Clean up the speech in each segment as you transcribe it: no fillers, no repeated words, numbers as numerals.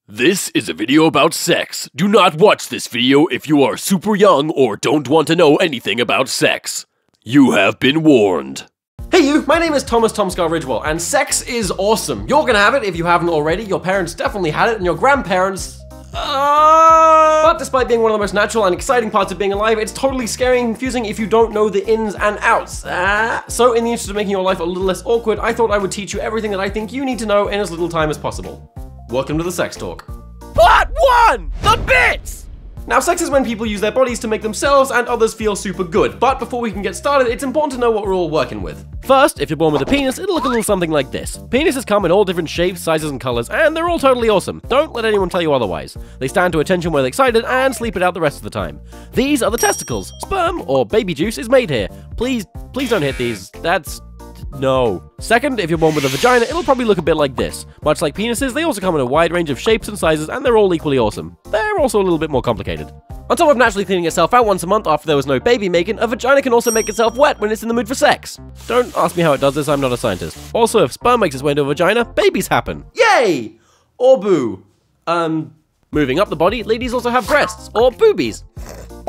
This is a video about sex. Do not watch this video if you are super young or don't want to know anything about sex. You have been warned. Hey you, my name is Thomas Tomscar Ridgewell, and sex is awesome. You're gonna have it if you haven't already, your parents definitely had it, and your grandparents... But despite being one of the most natural and exciting parts of being alive, it's totally scary and confusing if you don't know the ins and outs. So in the interest of making your life a little less awkward, I thought I would teach you everything that I think you need to know in as little time as possible. Welcome to the Sex Talk. Part 1! The bits! Now, sex is when people use their bodies to make themselves and others feel super good, but before we can get started, it's important to know what we're all working with. First, if you're born with a penis, it'll look a little something like this. Penises come in all different shapes, sizes, and colors, and they're all totally awesome. Don't let anyone tell you otherwise. They stand to attention when they're excited and sleep it out the rest of the time. These are the testicles. Sperm, or baby juice, is made here. Please don't hit these. No. Second, if you're born with a vagina, it'll probably look a bit like this. Much like penises, they also come in a wide range of shapes and sizes, and they're all equally awesome. They're also a little bit more complicated. On top of naturally cleaning itself out once a month after there was no baby making, a vagina can also make itself wet when it's in the mood for sex. Don't ask me how it does this, I'm not a scientist. Also, if sperm makes its way into a vagina, babies happen. Yay! Or boo. Moving up the body, ladies also have breasts, or boobies.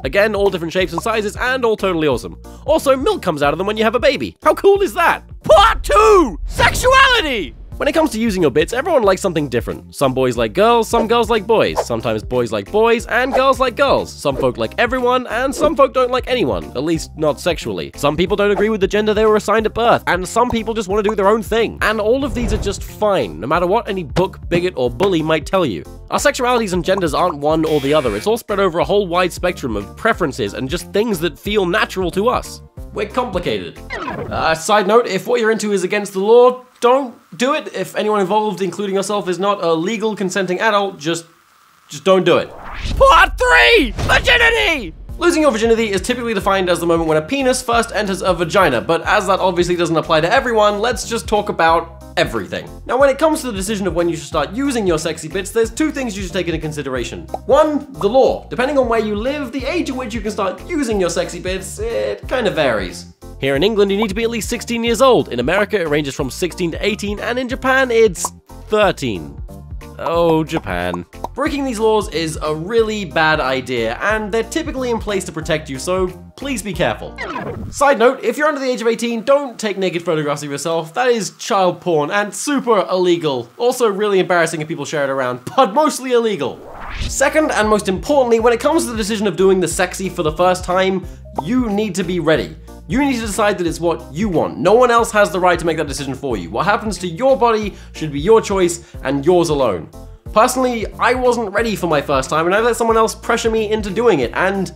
Again, all different shapes and sizes, and all totally awesome. Also, milk comes out of them when you have a baby. How cool is that? Part 2! Sexuality! When it comes to using your bits, everyone likes something different. Some boys like girls, some girls like boys. Sometimes boys like boys, and girls like girls. Some folk like everyone, and some folk don't like anyone. At least, not sexually. Some people don't agree with the gender they were assigned at birth, and some people just want to do their own thing. And all of these are just fine, no matter what any book, bigot, or bully might tell you. Our sexualities and genders aren't one or the other. It's all spread over a whole wide spectrum of preferences and just things that feel natural to us. We're complicated. Side note, if what you're into is against the law, don't do it. If anyone involved, including yourself, is not a legal consenting adult, just don't do it. Part 3! Virginity! Losing your virginity is typically defined as the moment when a penis first enters a vagina, but as that obviously doesn't apply to everyone, let's just talk about everything. Now, when it comes to the decision of when you should start using your sexy bits, there's two things you should take into consideration. One, the law. Depending on where you live, the age at which you can start using your sexy bits, it kind of varies. Here in England, you need to be at least 16 years old. In America, it ranges from 16 to 18, and in Japan, it's 13. Oh, Japan. Breaking these laws is a really bad idea, and they're typically in place to protect you, so please be careful. Side note, if you're under the age of 18, don't take naked photographs of yourself. That is child porn and super illegal. Also really embarrassing if people share it around, but mostly illegal. Second, and most importantly, when it comes to the decision of doing the sexy for the first time, you need to be ready. You need to decide that it's what you want. No one else has the right to make that decision for you. What happens to your body should be your choice and yours alone. Personally, I wasn't ready for my first time and I let someone else pressure me into doing it, and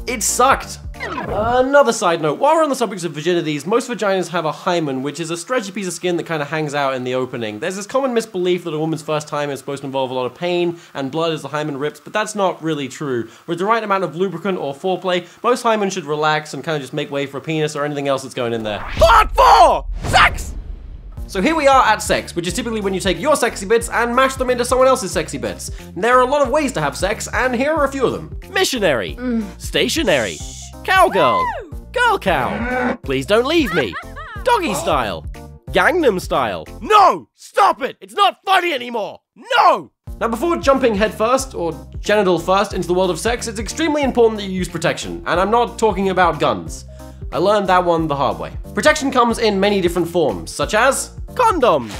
it sucked. Another side note, while we're on the subject of virginities, most vaginas have a hymen, which is a stretchy piece of skin that kind of hangs out in the opening. There's this common misbelief that a woman's first time is supposed to involve a lot of pain and blood as the hymen rips, but that's not really true. With the right amount of lubricant or foreplay, most hymens should relax and kind of just make way for a penis or anything else that's going in there. Part 4! Sex! So here we are at sex, which is typically when you take your sexy bits and mash them into someone else's sexy bits. There are a lot of ways to have sex, and here are a few of them. Missionary. Stationary. Cowgirl. Girl cow. Please don't leave me. Doggy style. Gangnam style. No! Stop it! It's not funny anymore! No! Now, before jumping headfirst, or genital first, into the world of sex, it's extremely important that you use protection, and I'm not talking about guns. I learned that one the hard way. Protection comes in many different forms, such as condoms,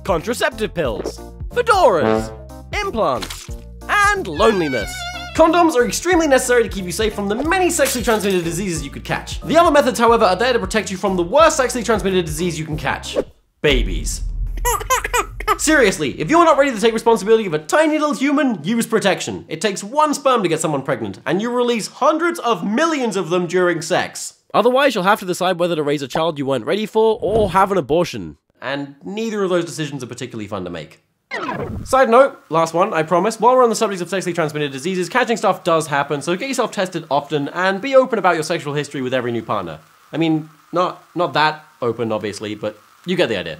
contraceptive pills, fedoras, implants, and loneliness. Condoms are extremely necessary to keep you safe from the many sexually transmitted diseases you could catch. The other methods, however, are there to protect you from the worst sexually transmitted disease you can catch: babies. Seriously, if you're not ready to take responsibility of a tiny little human, use protection. It takes one sperm to get someone pregnant, and you release hundreds of millions of them during sex. Otherwise, you'll have to decide whether to raise a child you weren't ready for or have an abortion. And neither of those decisions are particularly fun to make. Side note, last one, I promise. While we're on the subject of sexually transmitted diseases, catching stuff does happen, so get yourself tested often and be open about your sexual history with every new partner. I mean, not that open, obviously, but you get the idea.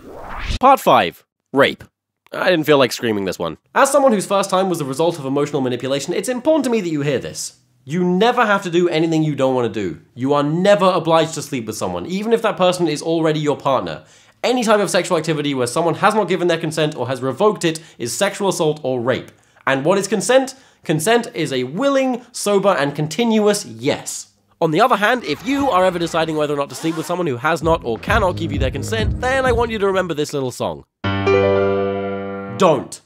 Part 5. Rape. I didn't feel like screaming this one. As someone whose first time was the result of emotional manipulation, it's important to me that you hear this. You never have to do anything you don't want to do. You are never obliged to sleep with someone, even if that person is already your partner. Any type of sexual activity where someone has not given their consent or has revoked it is sexual assault or rape. And what is consent? Consent is a willing, sober, and continuous yes. On the other hand, if you are ever deciding whether or not to sleep with someone who has not or cannot give you their consent, then I want you to remember this little song. Don't.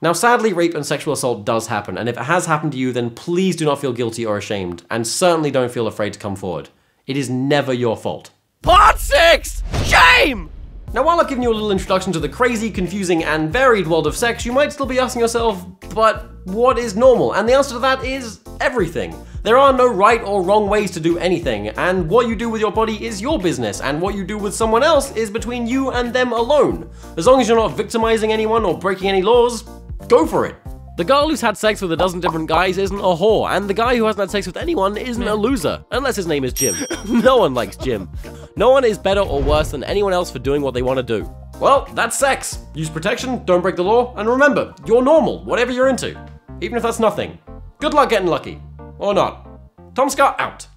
Now, sadly, rape and sexual assault does happen, and if it has happened to you, then please do not feel guilty or ashamed, and certainly don't feel afraid to come forward. It is never your fault. Part 6! Shame! Now, while I've given you a little introduction to the crazy, confusing, and varied world of sex, you might still be asking yourself, but what is normal? And the answer to that is everything. There are no right or wrong ways to do anything, and what you do with your body is your business, and what you do with someone else is between you and them alone. As long as you're not victimizing anyone or breaking any laws, go for it. The girl who's had sex with a dozen different guys isn't a whore, and the guy who hasn't had sex with anyone isn't a loser, unless his name is Jim. No one likes Jim. No one is better or worse than anyone else for doing what they want to do. Well, that's sex. Use protection, don't break the law, and remember, you're normal, whatever you're into. Even if that's nothing. Good luck getting lucky. Or not. Tom Scott out.